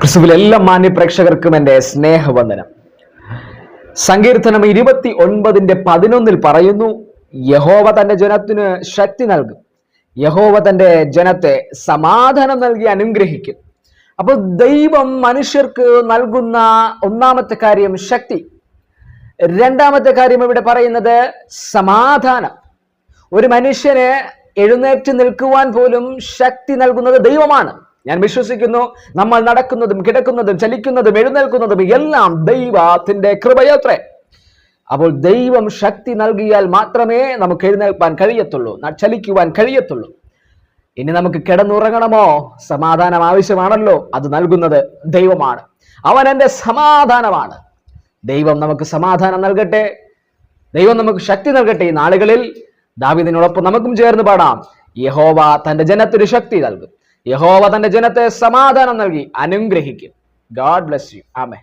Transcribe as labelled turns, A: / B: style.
A: ക്രിസ്തുവിൽ എല്ലാ മാന്യ പ്രേക്ഷകർക്കും എൻ്റെ സ്നേഹവന്ദനം. സങ്കീർത്തനം 29:11 പറയുന്നു, യഹോവ തന്റെ ജനത്തിന് ശക്തി നൽകും, യഹോവ തന്റെ ജനത്തെ സമാധാനം നൽകി അനുഗ്രഹിക്കും. അപ്പോൾ ദൈവം മനുഷ്യർക്ക് നൽകുന്ന ഒന്നാമത്തെ കാര്യം ശക്തി. രണ്ടാമത്തെ കാര്യം ഇവിടെ പറയുന്നത് സമാധാനം. ഒരു മനുഷ്യന് എഴുന്നേറ്റ് നിൽക്കുവാൻ പോലും ശക്തി നൽകുന്നത് ദൈവമാണ്. ഞാൻ വിശ്വസിക്കുന്നു, നമ്മൾ നടക്കുന്നതും കിടക്കുന്നതും ചലിക്കുന്നതും എഴുന്നേൽക്കുന്നതും എല്ലാം ദൈവത്തിന്റെ കൃപയത്രേ. അപ്പോൾ ദൈവം ശക്തി നൽകിയാൽ മാത്രമേ നമുക്ക് എഴുന്നേൽപ്പാൻ കഴിയത്തുള്ളൂ, ചലിക്കുവാൻ കഴിയത്തുള്ളൂ. ഇനി നമുക്ക് കിടന്നുറങ്ങണമോ? സമാധാനം ആവശ്യമാണല്ലോ. അത് നൽകുന്നത് ദൈവമാണ്. അവൻ എൻ്റെ സമാധാനമാണ്. ദൈവം നമുക്ക് സമാധാനം നൽകട്ടെ, ദൈവം നമുക്ക് ശക്തി നൽകട്ടെ. ഈ നാളുകളിൽ ദാവീദിനോടൊപ്പം നമുക്കും ചേർന്ന് പാടാം, യഹോവ തന്റെ ജനത്തിന് ശക്തി നൽകും, യഹോവ തന്റെ ജനത്തെ സമാധാനം നൽകി അനുഗ്രഹിക്കും. God bless you. ആമേൻ.